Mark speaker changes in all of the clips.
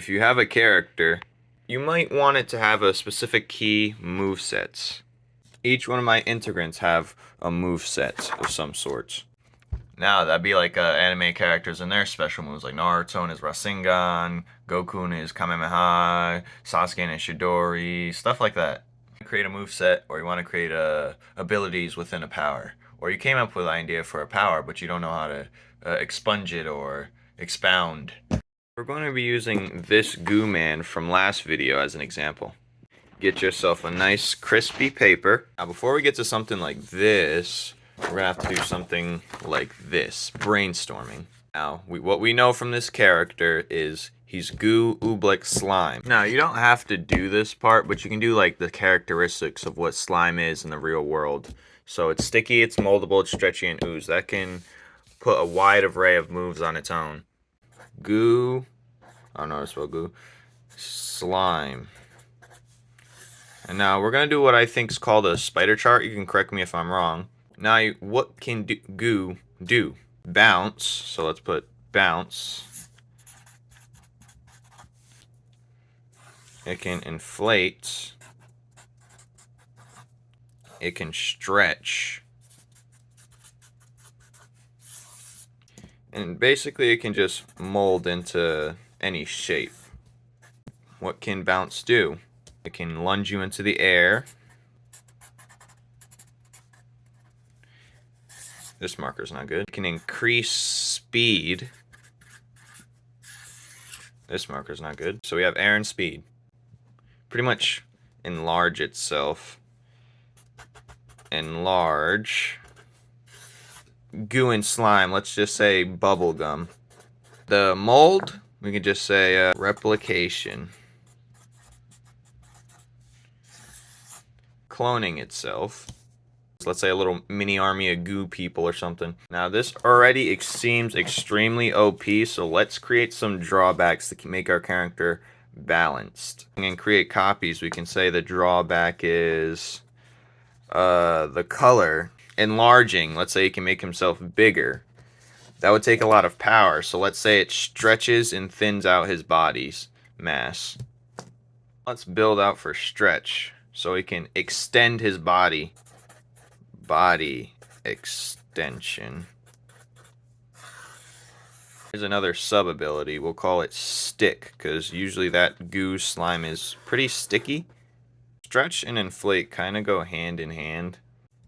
Speaker 1: if you have a character, you might want it to have a specific key movesets. Each one of my integrants have a moveset of some sort. Now, that'd be like anime characters and their special moves, like Naruto and his Rasengan, Goku and his Kamehameha, Sasuke and his Chidori, stuff like that. Create a moveset, or you want to create abilities within a power. Or you came up with an idea for a power, but you don't know how to expunge it or expound. We're going to be using this goo man from last video as an example. Get yourself a nice crispy paper. Now, before we get to something like this, we're gonna have to do something like this, brainstorming. Now, what we know from this character is he's goo, oobleck, slime. Now, you don't have to do this part, but you can do like the characteristics of what slime is in the real world. So it's sticky, it's moldable, it's stretchy, and ooze. That can put a wide array of moves on its own. Goo, I don't know how to spell goo, slime. And now we're gonna do what I think is called a spider chart. You can correct me if I'm wrong. Now, what can goo do? Bounce. So let's put bounce. It can inflate. It can stretch. And basically it can just mold into any shape. What can bounce do? It can lunge you into the air. This marker's not good. It can increase speed. This marker's not good. So we have air and speed. Pretty much enlarge itself. Enlarge. Goo and slime, let's just say bubble gum. The mold, we can just say replication. Cloning itself. Let's say a little mini army of goo people or something. Now this already seems extremely OP, so let's create some drawbacks to make our character balanced. And create copies, we can say the drawback is the color. Enlarging, let's say he can make himself bigger. That would take a lot of power, so let's say it stretches and thins out his body's mass. Let's build out for stretch, so he can extend his body. Body extension. Here's another sub ability. We'll call it stick, because usually that goo slime is pretty sticky. Stretch and inflate kind of go hand in hand.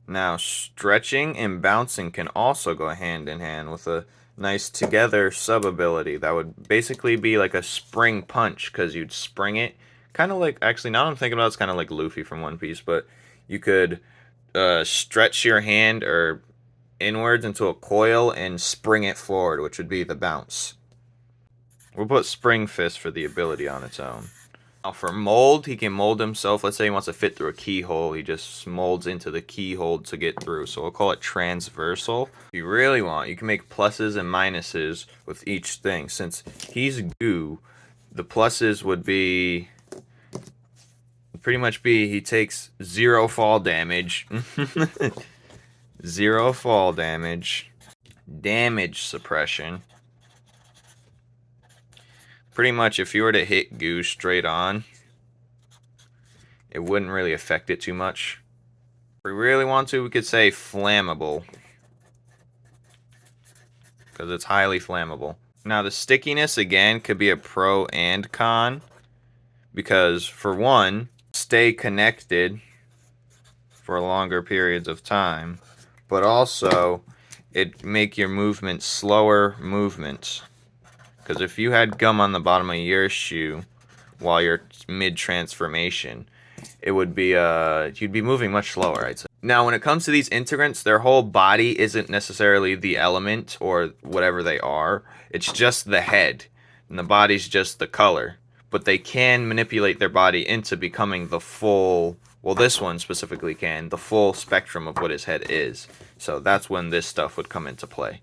Speaker 1: Now, stretching and bouncing can also go hand in hand with a nice together sub ability. That would basically be like a spring punch, because you'd spring it. Kind of like, actually, now I'm thinking about it, it's kind of like Luffy from One Piece, but you could stretch your hand or inwards into a coil and spring it forward, which would be the bounce. We'll put spring fist for the ability on its own. Now for mold, he can mold himself. Let's say he wants to fit through a keyhole. He just molds into the keyhole to get through. So we'll call it transversal. If you really want, you can make pluses and minuses with each thing. Since he's goo, the pluses would be pretty much be he takes 0 fall damage. 0 fall damage. Damage suppression. Pretty much if you were to hit goo straight on, it wouldn't really affect it too much. If we really want to, we could say flammable, because it's highly flammable. Now the stickiness again could be a pro and con, because for one, stay connected for longer periods of time, but also it make your movement slower movements. Because if you had gum on the bottom of your shoe while you're mid-transformation, it would be, you'd be moving much slower, I'd say. Now, when it comes to these integrants, their whole body isn't necessarily the element or whatever they are. It's just the head, and the body's just the color. But they can manipulate their body into becoming the full, well, this one specifically can, the full spectrum of what his head is. So that's when this stuff would come into play.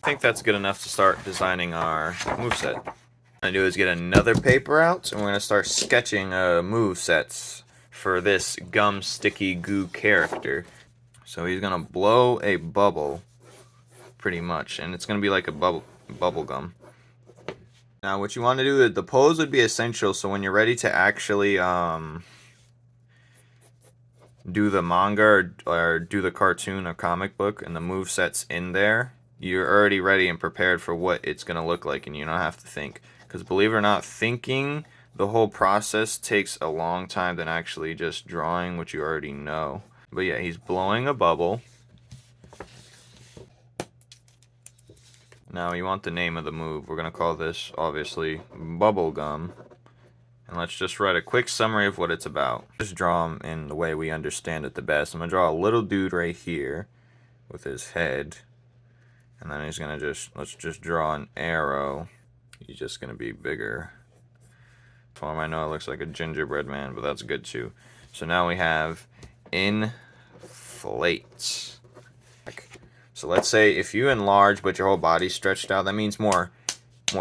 Speaker 1: I think that's good enough to start designing our moveset. What I'm going to do is get another paper out, and we're going to start sketching movesets for this gum sticky goo character. So he's going to blow a bubble, pretty much, and it's going to be like a bubble gum. Now what you want to do, the pose would be essential, so when you're ready to actually do the manga or do the cartoon or comic book and the movesets in there, you're already ready and prepared for what it's going to look like, and you don't have to think. Because believe it or not, thinking the whole process takes a long time than actually just drawing what you already know. But yeah, he's blowing a bubble. Now you want the name of the move. We're going to call this, obviously, Bubblegum. And let's just write a quick summary of what it's about. Just draw him in the way we understand it the best. I'm going to draw a little dude right here with his head. And then he's going to let's just draw an arrow. He's just going to be bigger. I know it looks like a gingerbread man, but that's good too. So now we have inflate. So let's say if you enlarge but your whole body's stretched out, that means more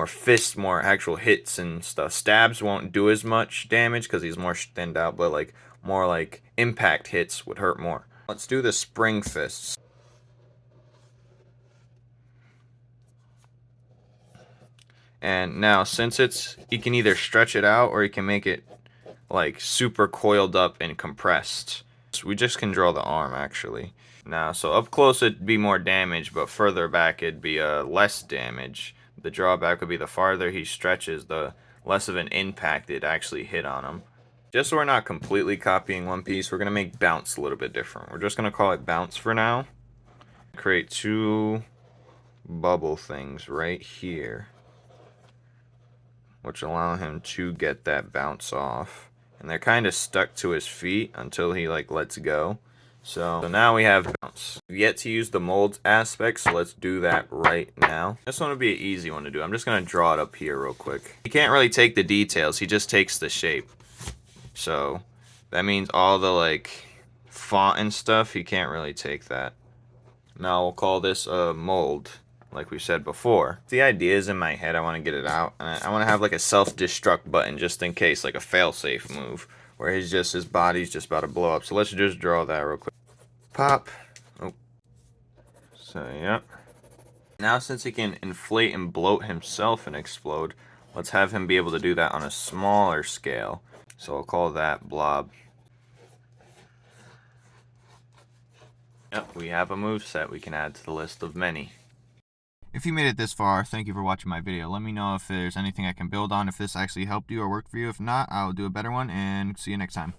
Speaker 1: fists, more actual hits and stuff. Stabs won't do as much damage because he's more thinned out, but like more like impact hits would hurt more. Let's do the spring fists. And now since he can either stretch it out or he can make it like super coiled up and compressed. So we just can draw the arm actually. Now, so up close it'd be more damage, but further back it'd be less damage. The drawback would be the farther he stretches, the less of an impact it'd actually hit on him. Just so we're not completely copying One Piece, we're going to make bounce a little bit different. We're just going to call it bounce for now. Create two bubble things right here, which allow him to get that bounce off. And they're kind of stuck to his feet until he like lets go. So now we have bounce. We've yet to use the mold aspect, so let's do that right now. This one would be an easy one to do. I'm just going to draw it up here real quick. He can't really take the details, he just takes the shape. So that means all the like font and stuff, he can't really take that. Now we'll call this a mold, like we said before. The idea is in my head, I want to get it out, and I want to have like a self-destruct button just in case, like a fail-safe move, where his body's just about to blow up. So let's just draw that real quick. Pop. Oh. So, yep. Now since he can inflate and bloat himself and explode, let's have him be able to do that on a smaller scale. So I'll call that blob. Yep, we have a moveset we can add to the list of many. If you made it this far, thank you for watching my video. Let me know if there's anything I can build on, if this actually helped you or worked for you. If not, I'll do a better one, and see you next time.